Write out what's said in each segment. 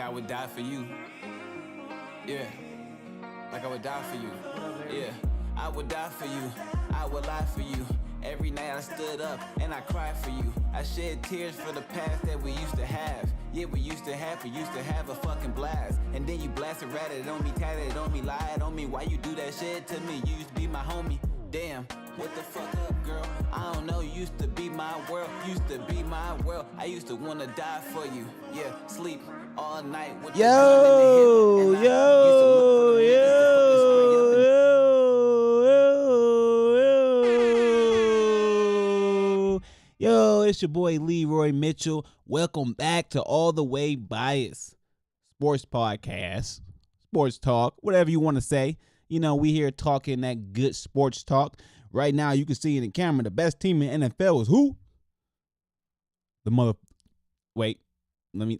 I would die for you. Yeah, like I would die for you. Yeah, I would die for you. I would lie for you. Every night I stood up and I cried for you. I shed tears for the past that we used to have. Yeah, we used to have a fucking blast. And then you blasted, ratted on me, tatted on me, lied on me. Why you do that shit to me? You used to be my homie. Damn, what the fuck up, girl? I don't know, you used to be my world. Used to be my world. I used to wanna die for you. Yeah, sleep all night with the gun in the hip. And I used to look for the niggas to fucking spray up and Yo, it's your boy Leroy Mitchell. Welcome back to All the Way Bias Sports Podcast, Sports Talk, whatever you want to say. You know, we here talking that good sports talk. Right now, you can see in the camera, the best team in NFL is who? Wait, let me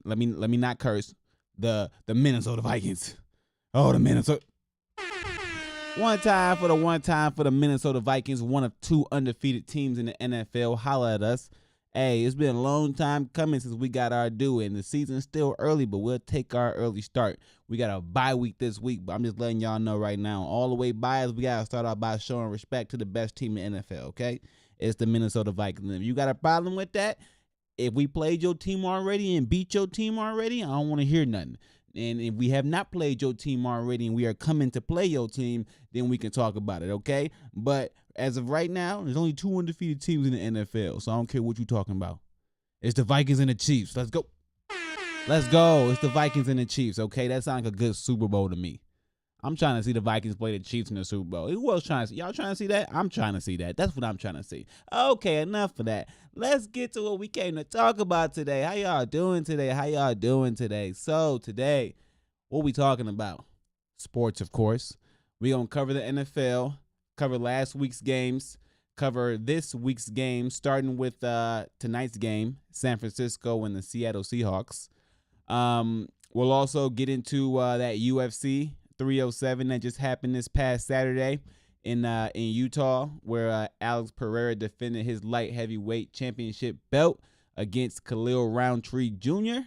not curse. The Minnesota Vikings. Oh, the Minnesota. One time for the Minnesota Vikings, one of two undefeated teams in the NFL. Holla at us. Hey, it's been a long time coming since we got our due, and the season's still early, but we'll take our early start. We got a bye week this week, but I'm just letting y'all know right now. All the way biased, we got to start out by showing respect to the best team in the NFL, okay? It's the Minnesota Vikings. If you got a problem with that, if we played your team already and beat your team already, I don't want to hear nothing. And if we have not played your team already and we are coming to play your team, then we can talk about it, okay? But as of right now, there's only two undefeated teams in the NFL, so I don't care what you're talking about. It's the Vikings and the Chiefs. Let's go. Let's go. It's the Vikings and the Chiefs, okay? That sounds like a good Super Bowl to me. I'm trying to see the Vikings play the Chiefs in the Super Bowl. Who else trying to see? Y'all trying to see that? I'm trying to see that. That's what I'm trying to see. Okay, enough of that. Let's get to what we came to talk about today. How y'all doing today? So today, what we talking about? Sports, of course. We gonna cover the NFL, cover last week's games, cover this week's game, starting with tonight's game, San Francisco and the Seattle Seahawks. We'll also get into that UFC 307 that just happened this past Saturday in Utah, where Alex Pereira defended his light heavyweight championship belt against Khalil Roundtree Jr.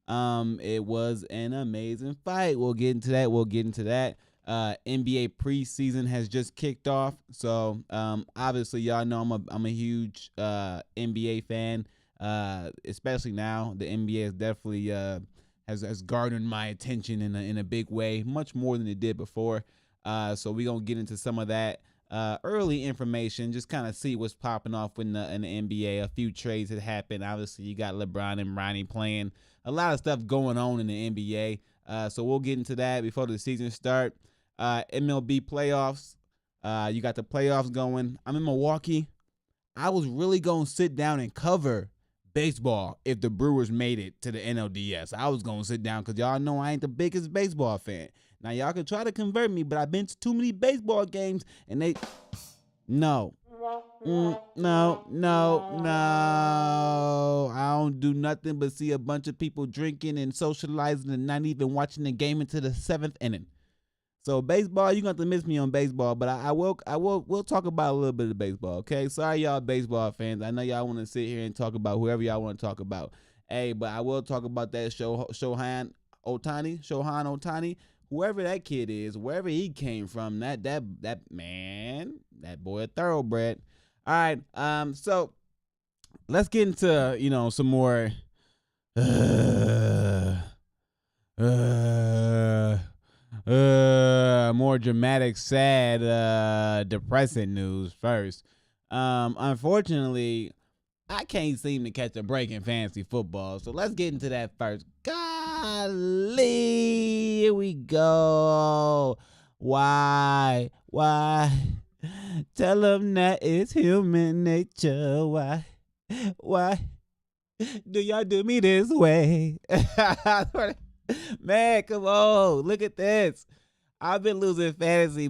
It was an amazing fight. We'll get into that. NBA preseason has just kicked off, so obviously y'all know I'm a huge NBA fan. Especially now, the NBA has definitely has garnered my attention in a big way, much more than it did before. So we're gonna get into some of that early information, just kind of see what's popping off in the NBA. A few trades that happened. Obviously, you got LeBron and Ronnie playing. A lot of stuff going on in the NBA. So we'll get into that before the season start. MLB playoffs. You got the playoffs going. I'm in Milwaukee. I was really going to sit down and cover baseball if the Brewers made it to the NLDS. I was going to sit down because y'all know I ain't the biggest baseball fan. Now, y'all can try to convert me, but I've been to too many baseball games, and they... No. No. I don't do nothing but see a bunch of people drinking and socializing and not even watching the game into the seventh inning. So baseball, you're going to have to miss me on baseball, but we'll talk about a little bit of baseball, okay? Sorry, y'all baseball fans. I know y'all want to sit here and talk about whoever y'all want to talk about. Hey, but I will talk about that Shohei Ohtani, whoever that kid is, wherever he came from, that man, that boy a thoroughbred. All right, so let's get into, some more more dramatic, sad, depressing news first. Unfortunately, I can't seem to catch a break in fantasy football, so let's get into that first. Golly, here we go. Why? Tell them that it's human nature. Why do y'all do me this way? Man, come on. Look at this. I've been losing fantasy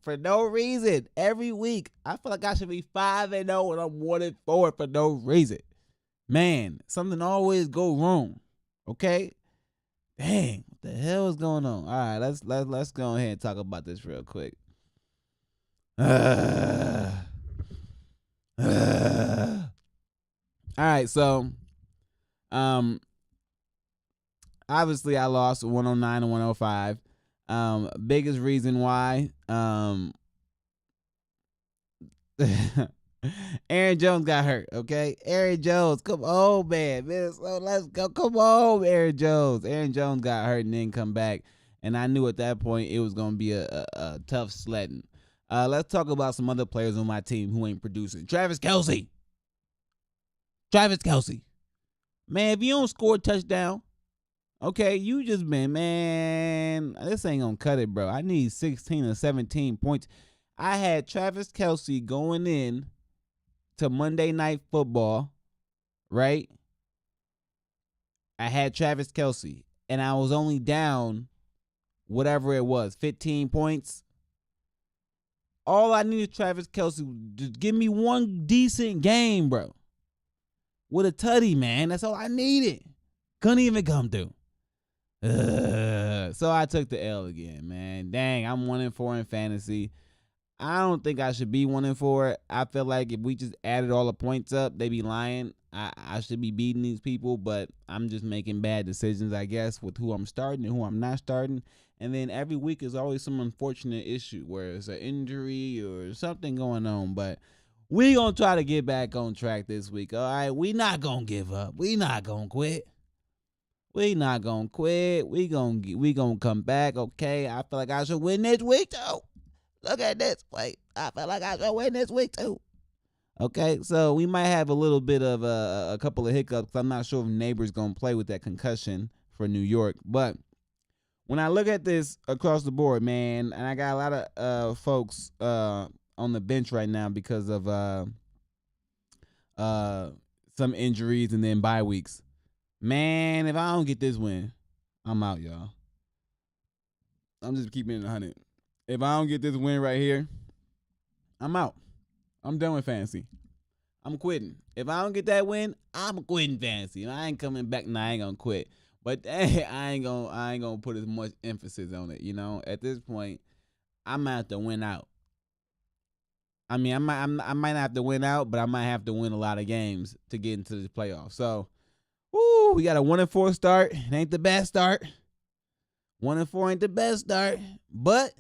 for no reason. Every week, I feel like I should be 5-0 and I'm 1-4 for no reason. Man, something always go wrong. Okay? Dang, what the hell is going on? All right, let's go ahead and talk about this real quick. All right, so obviously I lost 109 to 105. Biggest reason why, Aaron Jones got hurt, okay? Aaron Jones, come on, man. So let's go. Come on, Aaron Jones. Aaron Jones got hurt and didn't come back. And I knew at that point it was going to be a tough sledding. Let's talk about some other players on my team who ain't producing. Travis Kelce. Man, if you don't score a touchdown, okay, you just been, man, this ain't going to cut it, bro. I need 16 or 17 points. I had Travis Kelce going in to Monday Night Football, right? I had Travis Kelce, and I was only down whatever it was, 15 points. All I needed Travis Kelce, just give me one decent game, bro. With a tutty, man. That's all I needed. Couldn't even come through. So I took the L again, man. Dang, I'm 1-4 in fantasy. I don't think I should be 1-4. I feel like if we just added all the points up, they be lying. I should be beating these people, but I'm just making bad decisions, I guess, with who I'm starting and who I'm not starting. And then every week is always some unfortunate issue where it's an injury or something going on. But we going to try to get back on track this week, all right? We not going to give up. We not going to quit. We not going to quit. We gonna come back, okay? I feel like I should win this week, too. Look at this. Wait, I feel like I should win this week, too. Okay, so we might have a little bit of a couple of hiccups. I'm not sure if Neighbors going to play with that concussion for New York. But when I look at this across the board, man, and I got a lot of folks on the bench right now because of some injuries and then bye weeks. Man, if I don't get this win, I'm out, y'all. I'm just keeping it 100. If I don't get this win right here, I'm out. I'm done with fantasy. I'm quitting. If I don't get that win, I'm quitting fantasy. I ain't coming back. Nah, I ain't gonna quit. But I ain't gonna put as much emphasis on it. You know, at this point, I might have to win out. I mean, I might not have to win out, but I might have to win a lot of games to get into the playoffs. So, we got a 1-4 start. It ain't the best start. 1-4 ain't the best start, but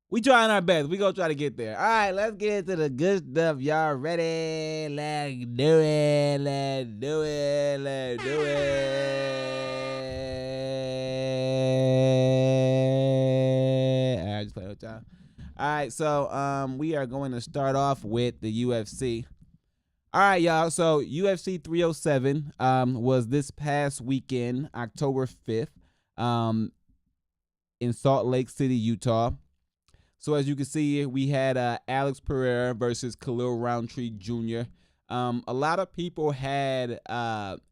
we trying our best. We gonna try to get there. All right, let's get into the good stuff. Y'all ready? Let's do it. Let's do it. Let's do it. All right, just play with y'all. All right, so we are going to start off with the UFC. All right, y'all. So UFC 307 was this past weekend, October 5th, in Salt Lake City, Utah. So as you can see, we had Alex Pereira versus Khalil Roundtree Jr. A lot of people had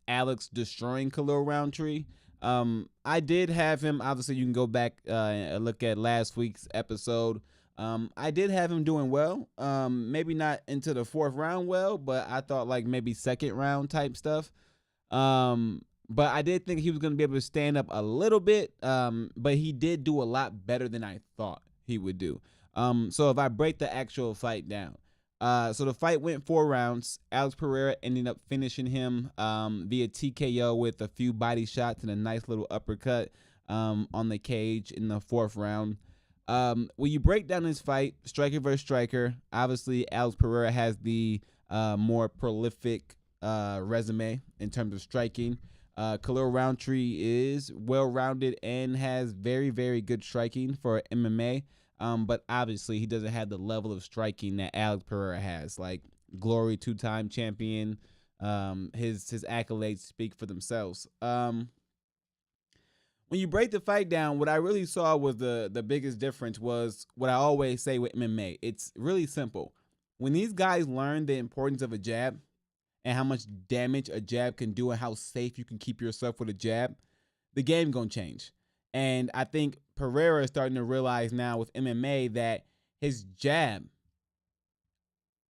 Alex destroying Khalil Roundtree. I did have him. Obviously, you can go back and look at last week's episode. I did have him doing well. Maybe not into the 4th round well, but I thought like maybe 2nd round type stuff. But I did think he was going to be able to stand up a little bit. But he did do a lot better than I thought he would do. So if I break the actual fight down, so the fight went 4 rounds. Alex Pereira ended up finishing him via TKO with a few body shots and a nice little uppercut on the cage in the 4th round. When you break down this fight, striker versus striker, obviously Alex Pereira has the more prolific resume in terms of striking. Khalil Roundtree is well-rounded and has very, very good striking for MMA. But obviously he doesn't have the level of striking that Alex Pereira has. Like Glory 2-time champion. His accolades speak for themselves. When you break the fight down, what I really saw was the biggest difference was what I always say with MMA. It's really simple. When these guys learn the importance of a jab and how much damage a jab can do and how safe you can keep yourself with a jab, the game gonna change. And I think Pereira is starting to realize now with MMA that his jab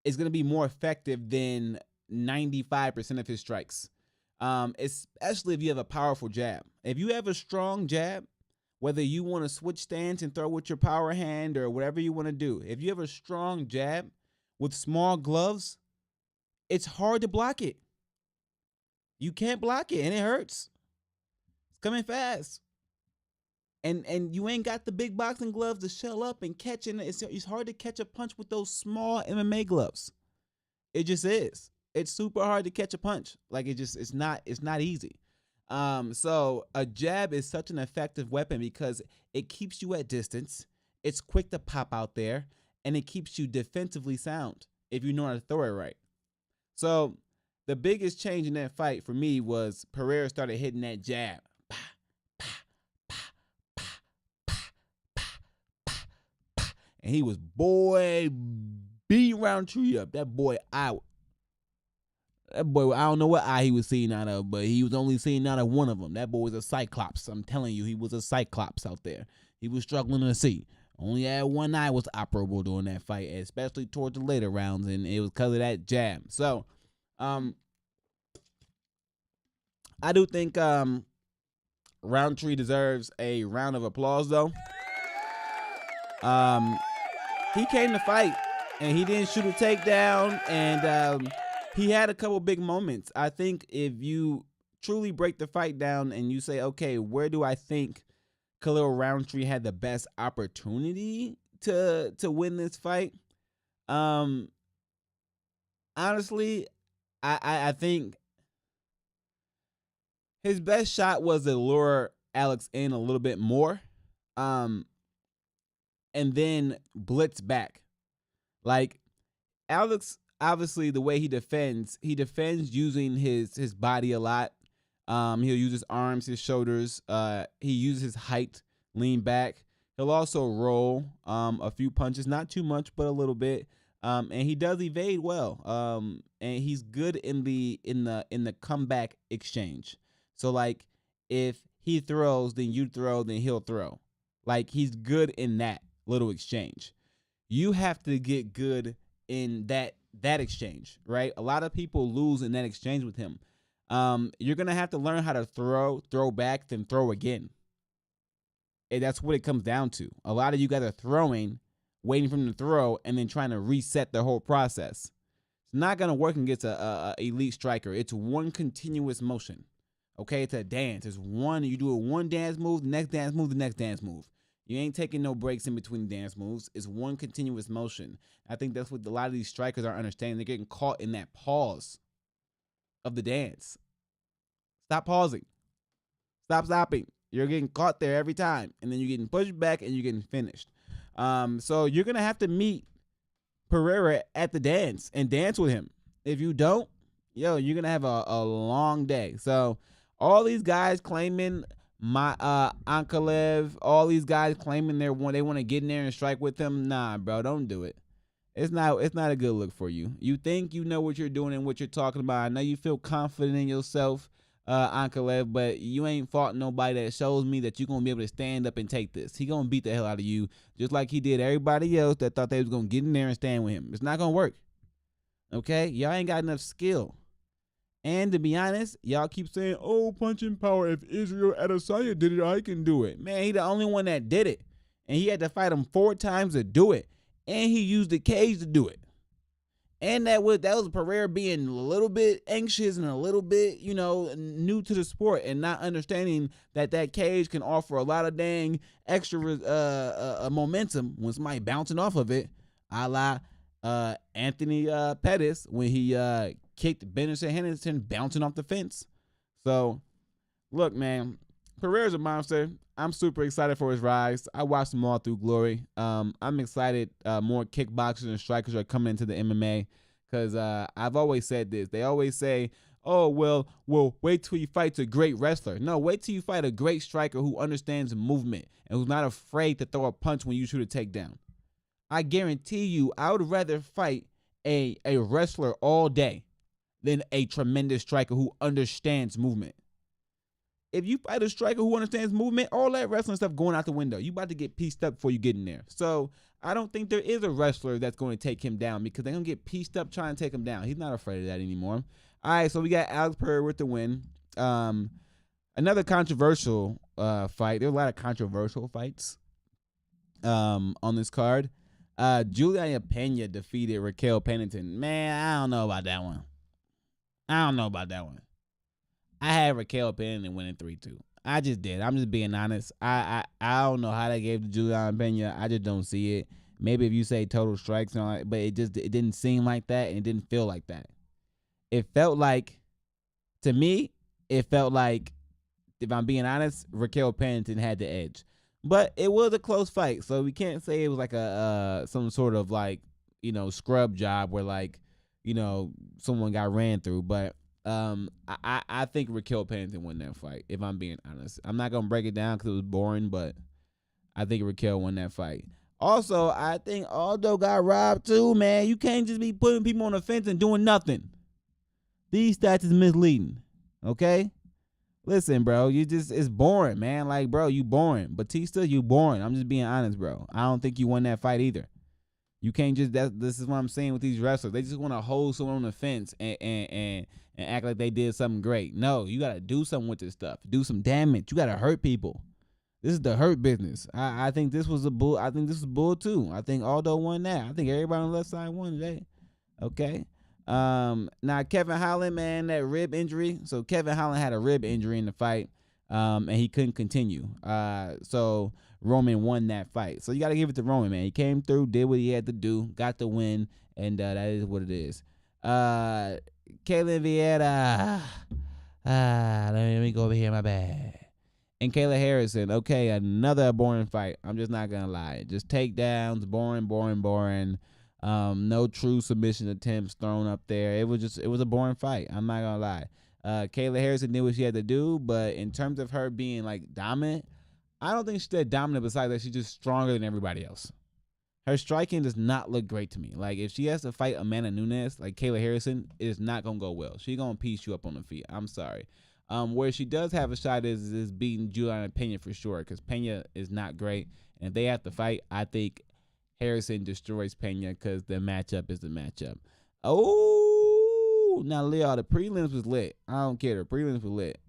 is going to be more effective than 95% of his strikes, especially if you have a powerful jab. If you have a strong jab, whether you want to switch stance and throw with your power hand or whatever you want to do, if you have a strong jab with small gloves, it's hard to block it. You can't block it, and it hurts. coming fast. And you ain't got the big boxing gloves to shell up and catch it. It's hard to catch a punch with those small MMA gloves. It just is. It's super hard to catch a punch. Like it's not easy. So a jab is such an effective weapon because it keeps you at distance. It's quick to pop out there, and it keeps you defensively sound if you know how to throw it right. So the biggest change in that fight for me was Pereira started hitting that jab. And he was beating Roundtree up. That boy out. That boy, I don't know what eye he was seeing out of, but he was only seeing out of one of them. That boy was a cyclops. I'm telling you, he was a cyclops out there. He was struggling to see. Only had one eye was operable during that fight, especially towards the later rounds, and it was because of that jab. So, I do think Roundtree deserves a round of applause, though. He came to fight, and he didn't shoot a takedown, and he had a couple big moments. I think if you truly break the fight down and you say, okay, where do I think Khalil Roundtree had the best opportunity to win this fight? Honestly, I think his best shot was to lure Alex in a little bit more. And then blitz back. Like, Alex, obviously, the way he defends using his body a lot. He'll use his arms, his shoulders. He uses his height, lean back. He'll also roll a few punches, not too much, but a little bit. And he does evade well. And he's good in the comeback exchange. So, like, if he throws, then you throw, then he'll throw. Like, he's good in that little exchange. You have to get good in that exchange, right? A lot of people lose in that exchange with him. You're gonna have to learn how to throw back, then throw again. And that's what it comes down to. A lot of you guys are throwing, waiting for him to throw, and then trying to reset the whole process. It's not gonna work against a elite striker. It's one continuous motion. Okay, it's a dance. It's one. You do one dance move, the next dance move, the next dance move. You ain't taking no breaks in between dance moves. It's one continuous motion. I think that's what a lot of these strikers are understanding. They're getting caught in that pause of the dance. Stop pausing. Stop stopping. You're getting caught there every time. And then you're getting pushed back and you're getting finished. So you're going to have to meet Pereira at the dance and dance with him. If you don't, you're going to have a long day. So all these guys claiming Ankalaev, all these guys claiming they want to get in there and strike with him. Nah, bro, don't do it. It's not a good look for you. You think you know what you're doing and what you're talking about. I know you feel confident in yourself, Ankalaev, but you ain't fought nobody that shows me that you're going to be able to stand up and take this. He going to beat the hell out of you just like he did everybody else that thought they was going to get in there and stand with him. It's not going to work. Okay? Y'all ain't got enough skill. And to be honest, y'all keep saying, oh, punching power. If Israel Adesanya did it, I can do it. Man, he the only one that did it. And he had to fight him 4 times to do it. And he used the cage to do it. And that was Pereira being a little bit anxious and a little bit, new to the sport and not understanding that cage can offer a lot of dang extra momentum when somebody bouncing off of it, a la Anthony Pettis when he kicked Benson Henderson bouncing off the fence. So, look, man, Pereira's a monster. I'm super excited for his rise. I watched him all through glory. I'm excited more kickboxers and strikers are coming into the MMA because I've always said this. They always say, oh, well, wait till you fight a great wrestler. No, wait till you fight a great striker who understands movement and who's not afraid to throw a punch when you shoot a takedown. I guarantee you I would rather fight a wrestler all day than a tremendous striker who understands movement. If you fight a striker who understands movement, all that wrestling stuff going out the window. You about to get pieced up before you get in there. So I don't think there is a wrestler that's going to take him down because they're going to get pieced up trying to take him down. He's not afraid of that anymore. All right, so we got Alex Pereira with the win. Another controversial fight. There were a lot of controversial fights on this card. Juliana Pena defeated Raquel Pennington. Man, I don't know about that one. I had Raquel Pennington winning 3-2. I just did. I'm just being honest. I don't know how they gave to Juliana Pena. I just don't see it. Maybe if you say total strikes and all that, but it didn't seem like that, and it didn't feel like that. It felt like, to me, it felt like, if I'm being honest, Raquel Pennington had the edge. But it was a close fight, so we can't say it was like a some sort of like, scrub job where like, someone got ran through. But I think Raquel Pennington won that fight, if I'm being honest. I'm not going to break it down because it was boring, but I think Raquel won that fight. Also, I think Aldo got robbed too, man. You can't just be putting people on the fence and doing nothing. These stats is misleading, okay? Listen, bro, it's boring, man. Like, bro, you boring. Batista, you boring. I'm just being honest, bro. I don't think you won that fight either. You can't just, this is what I'm saying with these wrestlers. They just want to hold someone on the fence and act like they did something great. No, you got to do something with this stuff. Do some damage. You got to hurt people. This is the hurt business. I think this was a bull. I think this was bull too. I think Aldo won that. I think everybody on the left side won today. Okay. Now Kevin Holland, man, that rib injury. So Kevin Holland had a rib injury in the fight, and he couldn't continue. So Roman won that fight. So you got to give it to Roman, man. He came through, did what he had to do, got the win, and that is what it is. Kaylin Vieira. Let me go over here, my bad. And Kayla Harrison, okay, another boring fight. I'm just not gonna lie. Just takedowns, boring. No true submission attempts thrown up there. It was a boring fight. I'm not gonna lie. Kayla Harrison did what she had to do, but in terms of her being like dominant, I don't think she's that dominant. Besides that, she's just stronger than everybody else. Her striking does not look great to me. Like, if she has to fight Amanda Nunes, like Kayla Harrison, it is not gonna go well. She's gonna piece you up on the feet. I'm sorry. Where she does have a shot is beating Juliana Pena for sure, because Pena is not great. And if they have to fight, I think Harrison destroys Pena because the matchup is the matchup. Oh, now Leo, the prelims was lit. I don't care. The prelims were lit.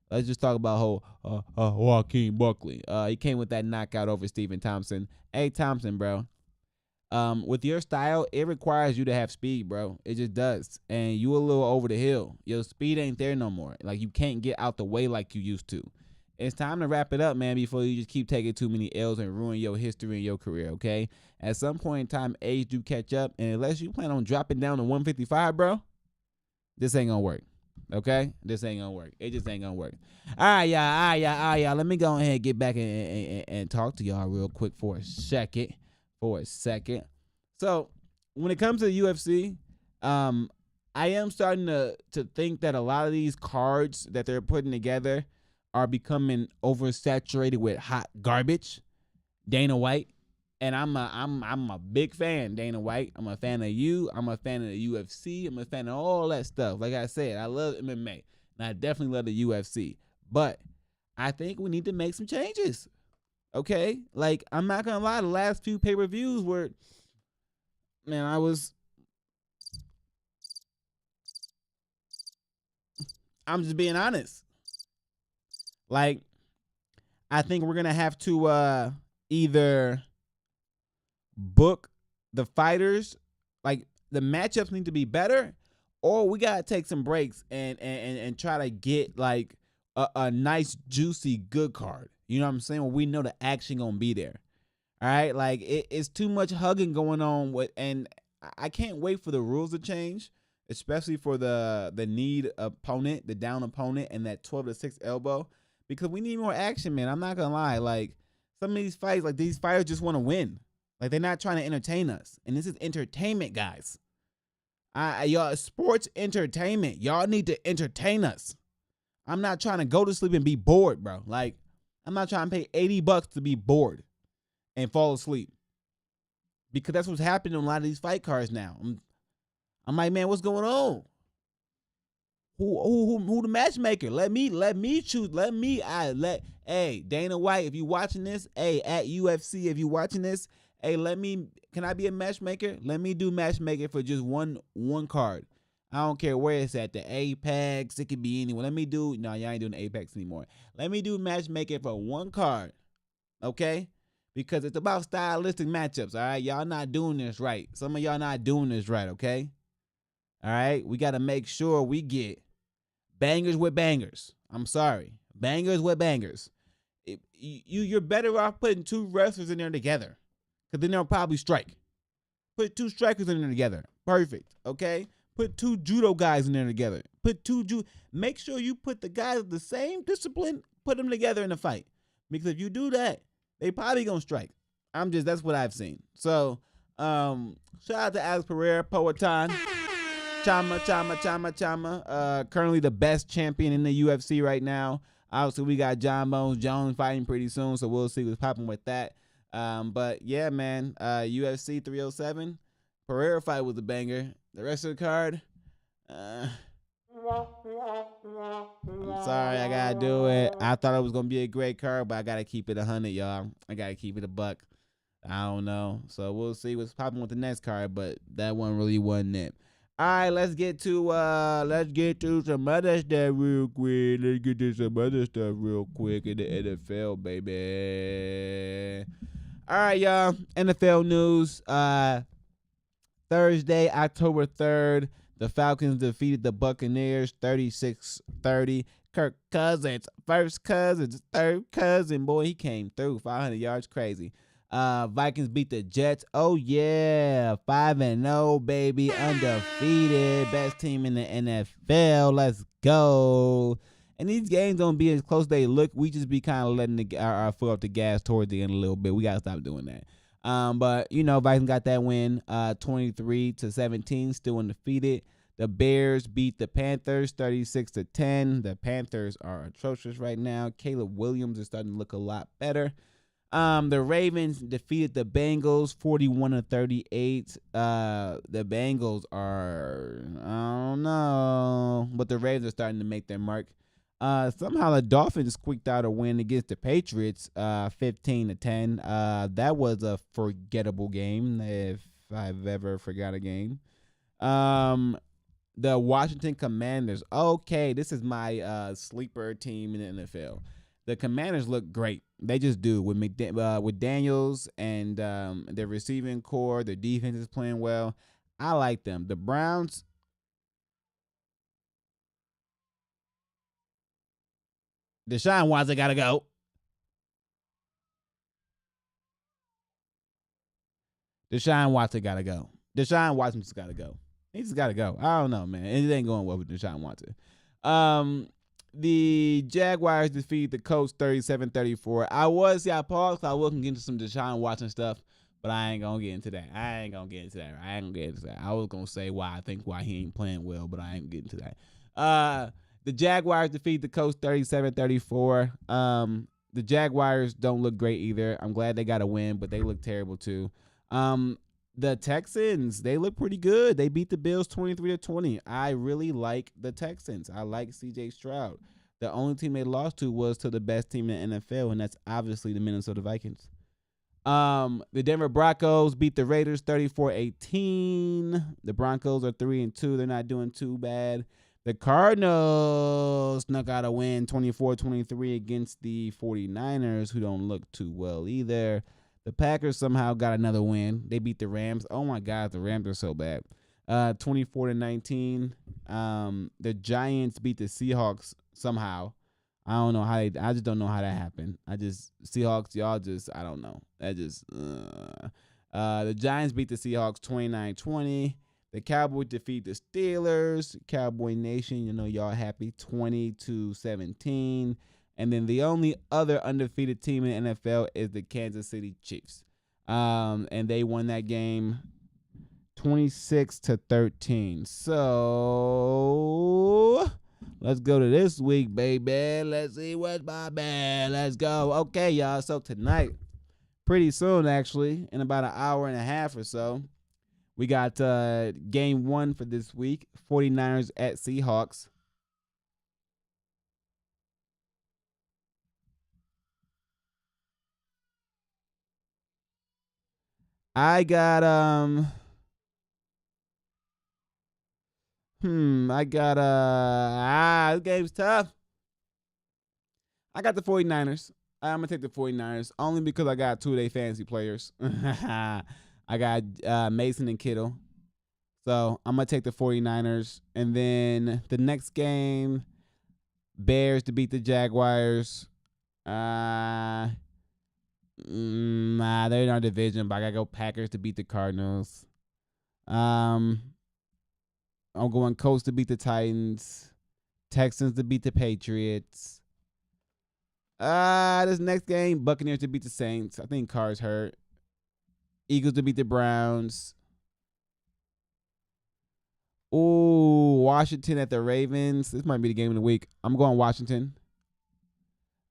Let's just talk about Joaquin Buckley. He came with that knockout over Stephen Thompson. Hey, Thompson, bro. With your style, it requires you to have speed, bro. It just does. And you a little over the hill. Your speed ain't there no more. Like, you can't get out the way like you used to. It's time to wrap it up, man, before you just keep taking too many L's and ruin your history and your career, okay? At some point in time, age do catch up, and unless you plan on dropping down to 155, bro, this ain't gonna work, okay? This ain't gonna work. It just ain't gonna work. All right, y'all. Let me go ahead and get back and talk to y'all real quick for a second. So when it comes to the UFC, I am starting to think that a lot of these cards that they're putting together are becoming oversaturated with hot garbage. Dana White, and I'm a big fan, Dana White. I'm a fan of you. I'm a fan of the UFC. I'm a fan of all that stuff. Like I said, I love MMA, and I definitely love the UFC. But I think we need to make some changes. Okay, like, I'm not gonna lie, the last few pay-per-views were, man, I'm just being honest. Like, I think we're gonna have to either book the fighters, like, the matchups need to be better, or we gotta take some breaks and try to get like a nice, juicy, good card. You know what I'm saying? Well, we know the action gonna be there. All right, like, it's too much hugging going on and I can't wait for the rules to change, especially for the need opponent, the down opponent, and that 12-6 elbow, because we need more action, man. I'm not gonna lie, like, some of these fights, like, these fighters just want to win. Like, they're not trying to entertain us, and this is entertainment, guys. Y'all, sports entertainment. Y'all need to entertain us. I'm not trying to go to sleep and be bored, bro. Like, I'm not trying to pay $80 to be bored and fall asleep, because that's what's happening on a lot of these fight cards now. I'm like, man, what's going on? Who the matchmaker? Let me choose. Hey, Dana White, if you watching this, hey, at UFC, if you watching this, hey, can I be a matchmaker? Let me do matchmaking for just one card. I don't care where it's at, the Apex, it could be anywhere. No, y'all ain't doing the Apex anymore. Let me do matchmaking for one card, okay? Because it's about stylistic matchups, all right? Y'all not doing this right. Some of y'all not doing this right, okay? All right? We got to make sure we get bangers with bangers. I'm sorry. Bangers with bangers. You're better off putting two wrestlers in there together, because then they'll probably strike. Put two strikers in there together. Perfect. Okay? Put two judo guys in there together. Make sure you put the guys of the same discipline, put them together in a fight. Because if you do that, they probably gonna strike. That's what I've seen. So, shout out to Alex Pereira, Powhatan. Chama. Currently the best champion in the UFC right now. Obviously, we got John Bones Jones fighting pretty soon, so we'll see what's popping with that. But yeah, man, UFC 307, Pereira fight was a banger. The rest of the card, I'm sorry, I gotta do it. I thought it was gonna be a great card, but I gotta keep it 100, y'all. I gotta keep it a buck. I don't know, so we'll see what's popping with the next card, but that one really wasn't it. All right, let's get to some other stuff real quick. In the NFL, baby. All right, y'all. NFL news. Thursday, October 3rd, the Falcons defeated the Buccaneers 36-30. Kirk Cousins, first Cousins, third cousin. Boy, he came through. 500 yards, crazy. Vikings beat the Jets. Oh, yeah. 5-0, baby. Undefeated. Best team in the NFL. Let's go. And these games don't be as close as they look. We just be kind of letting our foot off the gas towards the end a little bit. We got to stop doing that. But, Vikings got that win 23-17, still undefeated. The Bears beat the Panthers 36-10. The Panthers are atrocious right now. Caleb Williams is starting to look a lot better. The Ravens defeated the Bengals 41-38. The Bengals are, I don't know, but the Ravens are starting to make their mark. Somehow the Dolphins squeaked out a win against the Patriots 15-10. That was a forgettable game, if I've ever forgot a game. The Washington Commanders. Okay, this is my sleeper team in the NFL. The Commanders look great. They just do with Daniels and their receiving core. Their defense is playing well. I like them. The Browns. Deshaun Watson gotta go. Deshaun Watson gotta go. Deshaun Watson's gotta go. He just gotta go. I don't know, man. It ain't going well with Deshaun Watson. The Jaguars defeat the Colts 37-34. I paused. I was gonna get into some Deshaun Watson stuff, but I ain't gonna get into that. I was gonna say why he ain't playing well, but I ain't getting to that. The Jaguars defeat the Colts 37-34. The Jaguars don't look great either. I'm glad they got a win, but they look terrible too. The Texans, they look pretty good. They beat the Bills 23-20. I really like the Texans. I like C.J. Stroud. The only team they lost to was to the best team in the NFL, and that's obviously the Minnesota Vikings. The Denver Broncos beat the Raiders 34-18. The Broncos are 3-2. They're not doing too bad. The Cardinals snuck out a win 24-23 against the 49ers, who don't look too well either. The Packers somehow got another win. They beat the Rams. Oh, my God, the Rams are so bad. 24-19. The Giants beat the Seahawks somehow. I don't know how I just don't know how that happened. Seahawks, I don't know. The Giants beat the Seahawks 29-20. The Cowboys defeat the Steelers. Cowboy Nation, y'all happy, 20-17. And then the only other undefeated team in the NFL is the Kansas City Chiefs. And they won that game 26-13. So let's go to this week, baby. Let's see what's poppin'. Let's go. Okay, y'all. So tonight, pretty soon, actually, in about an hour and a half or so, we got game 1 for this week, 49ers at Seahawks. I got this game's tough. I got the 49ers. I'm gonna take the 49ers only because I got 2 of their fantasy players. I got Mason and Kittle. So I'm gonna take the 49ers. And then the next game, Bears to beat the Jaguars. Nah, they're in our division, but I gotta go Packers to beat the Cardinals. I'm going Colts to beat the Titans. Texans to beat the Patriots. This next game, Buccaneers to beat the Saints. I think Carr's hurt. Eagles to beat the Browns. Ooh, Washington at the Ravens. This might be the game of the week. I'm going Washington.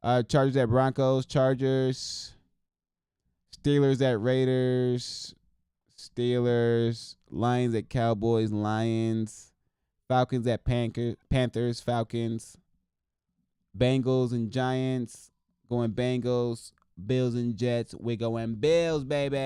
Chargers at Broncos. Chargers. Steelers at Raiders. Steelers. Lions at Cowboys. Lions. Falcons at Panthers. Falcons. Bengals and Giants. Going Bengals. Bills and Jets. We're going Bills, baby.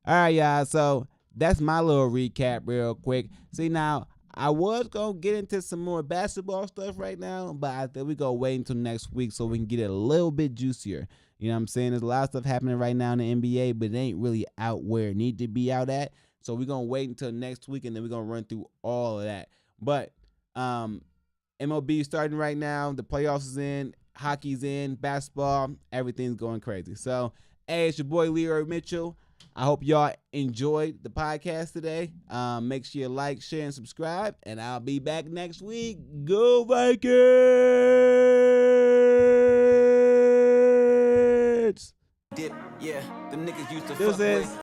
All right, y'all. So that's my little recap real quick. See, now, I was going to get into some more basketball stuff right now, but I think we're going to wait until next week so we can get it a little bit juicier. You know what I'm saying? There's a lot of stuff happening right now in the NBA, but it ain't really out where it need to be out at. So we're going to wait until next week, and then we're going to run through all of that. But MLB starting right now. The playoffs is in. Hockey's in. Basketball. Everything's going crazy. So, hey, it's your boy Leroy Mitchell. I hope y'all enjoyed the podcast today. Make sure you like, share, and subscribe. And I'll be back next week. Go Vikings! Dip, yeah, them niggas used to This fuck is with.